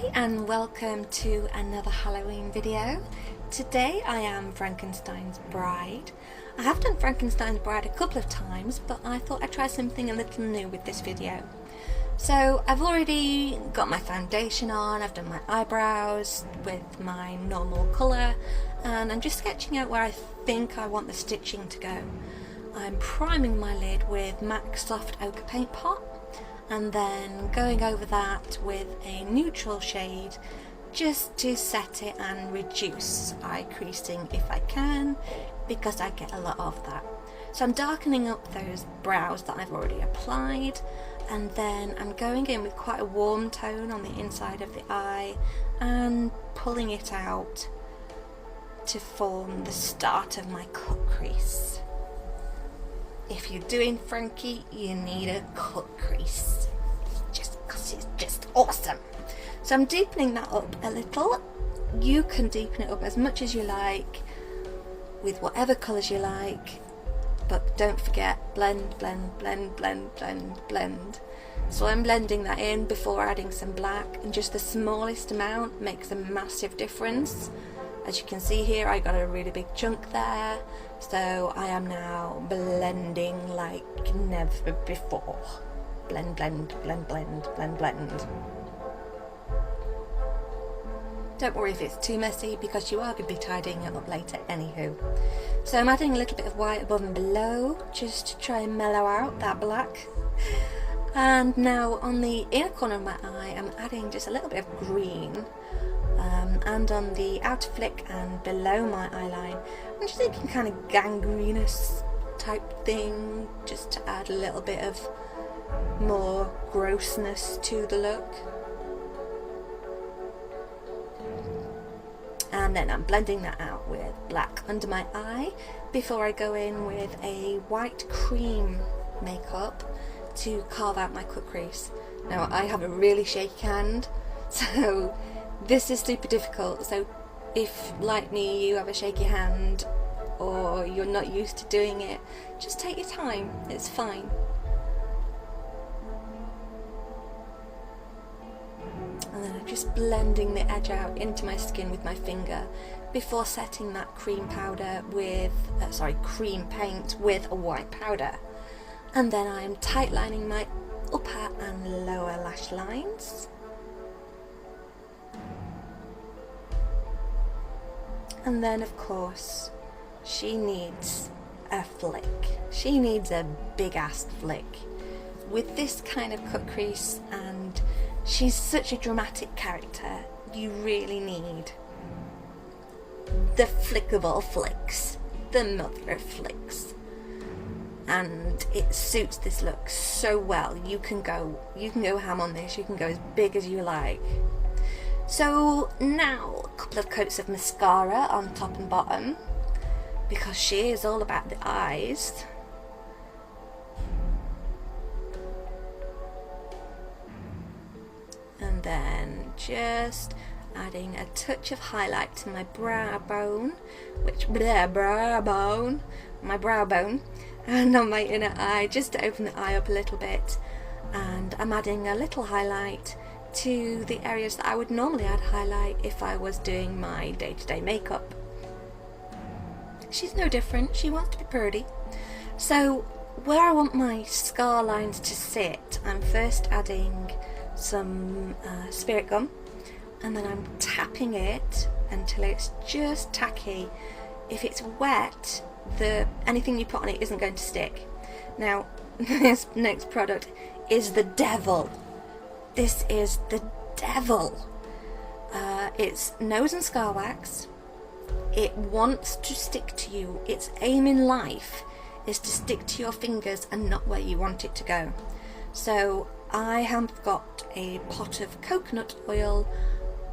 Hi and welcome to another Halloween video. Today I am Frankenstein's bride. I have done Frankenstein's bride a couple of times, but I thought I'd try something a little new with this video. So I've already got my foundation on, I've done my eyebrows with my normal colour, and I'm just sketching out where I think I want the stitching to go. I'm priming my lid with MAC Soft Ochre Paint Pot, and then going over that with a neutral shade just to set it and reduce eye creasing if I can, because I get a lot of that. So I'm darkening up those brows that I've already applied, and then I'm going in with quite a warm tone on the inside of the eye and pulling it out to form the start of my cut crease. If you're doing Frankie, you need a cut crease, just because it's just awesome. So I'm deepening that up a little. You can deepen it up as much as you like, with whatever colours you like, but don't forget, blend, blend, blend, blend, blend, blend. So I'm blending that in before adding some black, and just the smallest amount makes a massive difference. As you can see here, I got a really big chunk there, so I am now blending like never before. Blend, blend, blend, blend, blend, blend. Don't worry if it's too messy, because you are going to be tidying it up later anywho. So I'm adding a little bit of white above and below, just to try and mellow out that black. And now on the inner corner of my eye, I'm adding just a little bit of green. And on the outer flick and below my eyeline, I'm just thinking kind of gangrenous type thing, just to add a little bit of more grossness to the look. And then I'm blending that out with black under my eye before I go in with a white cream makeup to carve out my cut crease. Now I have a really shaky hand, so this is super difficult. So if, like me, you have a shaky hand or you're not used to doing it, just take your time, it's fine. And then I'm just blending the edge out into my skin with my finger before setting that cream powder with, cream paint with a white powder. And then I'm tight lining my upper and lower lash lines. And then of course, she needs a flick. She needs a big ass flick. With this kind of cut crease, and she's such a dramatic character, you really need the flickable flicks, the mother of flicks. And it suits this look so well. You can go ham on this, you can go as big as you like. So now a couple of coats of mascara on top and bottom, because she is all about the eyes. And then just adding a touch of highlight to my brow bone, and on my inner eye, just to open the eye up a little bit. And I'm adding a little highlight to the areas that I would normally add highlight if I was doing my day-to-day makeup. She's no different, she wants to be pretty. So where I want my scar lines to sit, I'm first adding some spirit gum, and then I'm tapping it until it's just tacky. If it's wet, anything you put on it isn't going to stick. Now this next product is the devil. This is the devil. It's nose and scar wax. It wants to stick to you. Its aim in life is to stick to your fingers and not where you want it to go. So I have got a pot of coconut oil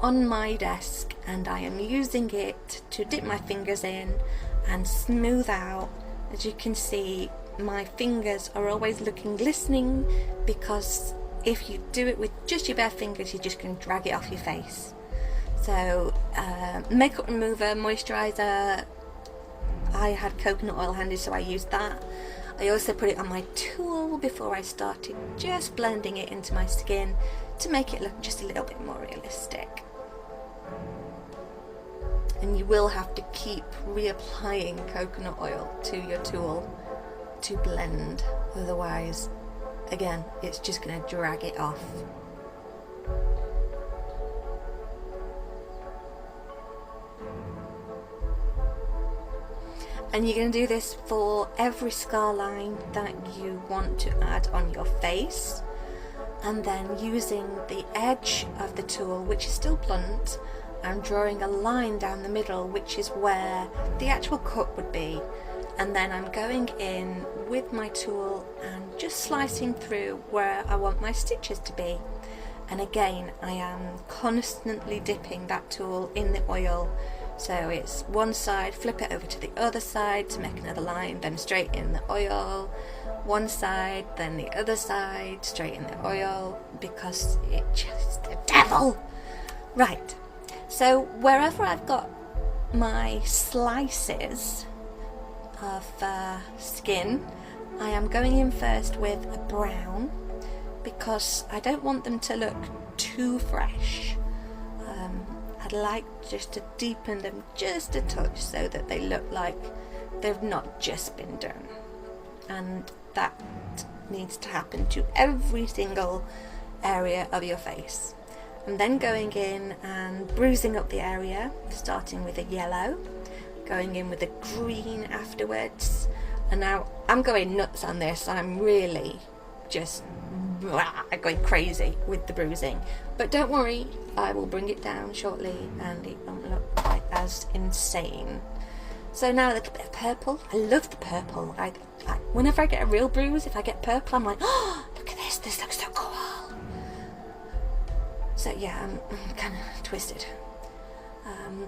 on my desk, and I am using it to dip my fingers in and smooth out. As you can see, my fingers are always looking glistening, because if you do it with just your bare fingers, you're just going to drag it off your face. So makeup remover, moisturiser, I had coconut oil handy, so I used that. I also put it on my tool before I started just blending it into my skin, to make it look just a little bit more realistic. And you will have to keep reapplying coconut oil to your tool to blend, otherwise, again, it's just going to drag it off. And you're going to do this for every scar line that you want to add on your face. And then using the edge of the tool, which is still blunt, I'm drawing a line down the middle, which is where the actual cut would be. And then I'm going in with my tool and just slicing through where I want my stitches to be. And again, I am constantly dipping that tool in the oil. So it's one side, flip it over to the other side to make another line, then straight in the oil. One side, then the other side, straight in the oil, because it just the devil. Right, so wherever I've got my slices of skin, I am going in first with a brown, because I don't want them to look too fresh. I'd like just to deepen them just a touch so that they look like they've not just been done. And that needs to happen to every single area of your face. And then going in and bruising up the area, starting with a yellow, going in with a green afterwards. And now I'm going nuts on this. I'm really just going crazy with the bruising. But don't worry, I will bring it down shortly and it won't look quite as insane. So now a little bit of purple. I love the purple. Whenever I get a real bruise, if I get purple, I'm like, oh, look at this. This looks so cool. So yeah, I'm kind of twisted.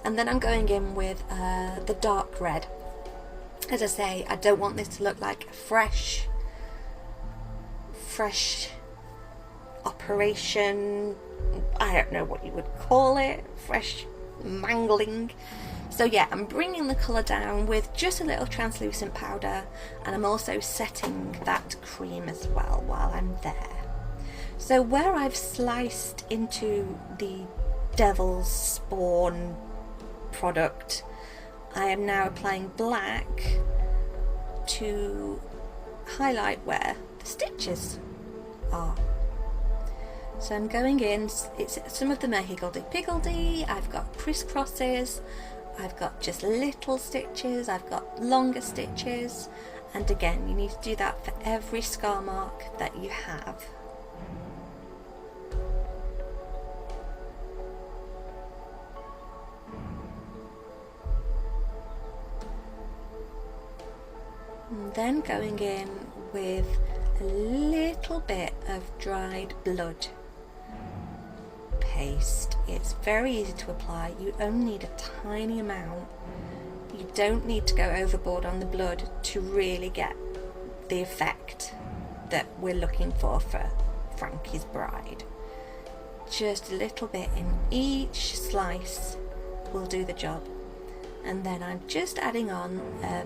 And then I'm going in with the dark red. As I say, I don't want this to look like a fresh operation. I don't know what you would call it. Fresh mangling. So yeah, I'm bringing the colour down with just a little translucent powder, and I'm also setting that cream as well while I'm there. So where I've sliced into the devil's spawn product, I am now applying black to highlight where the stitches are. So I'm going in, it's some of them are higgledy-piggledy, I've got crisscrosses, I've got just little stitches, I've got longer stitches, and again you need to do that for every scar mark that you have. And then going in with a little bit of dried blood paste. It's very easy to apply. You only need a tiny amount. You don't need to go overboard on the blood to really get the effect that we're looking for Frankie's bride. Just a little bit in each slice will do the job. And then I'm just adding on a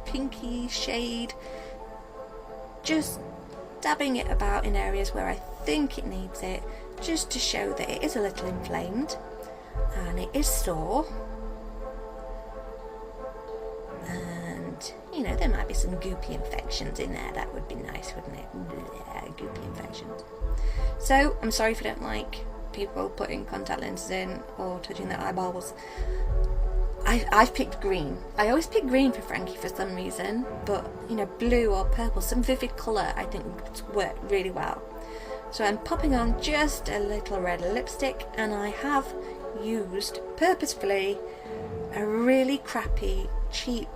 pinky shade, just dabbing it about in areas where I think it needs it, just to show that it is a little inflamed and it is sore, and you know, there might be some goopy infections in there. That would be nice, wouldn't it? Yeah, goopy infections. So I'm sorry if you don't like people putting contact lenses in or touching their eyeballs. I've picked green. I always pick green for Frankie for some reason, but you know, blue or purple, some vivid colour I think would work really well. So I'm popping on just a little red lipstick, and I have used purposefully a really crappy, cheap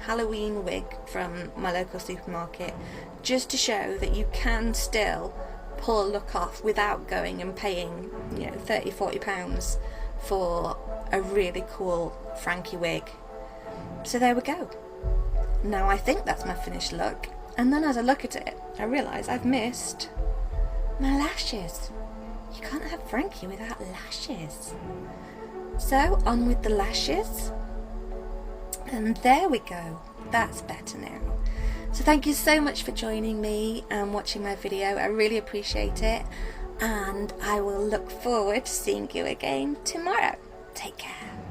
Halloween wig from my local supermarket, just to show that you can still pull a look off without going and paying, you know, £30-40 for a really cool Frankie wig. So there we go. Now I think that's my finished look, and then as I look at it I realise I've missed my lashes. You can't have Frankie without lashes. So on with the lashes, and there we go. That's better now. So thank you so much for joining me and watching my video. I really appreciate it, and I will look forward to seeing you again tomorrow. Take care.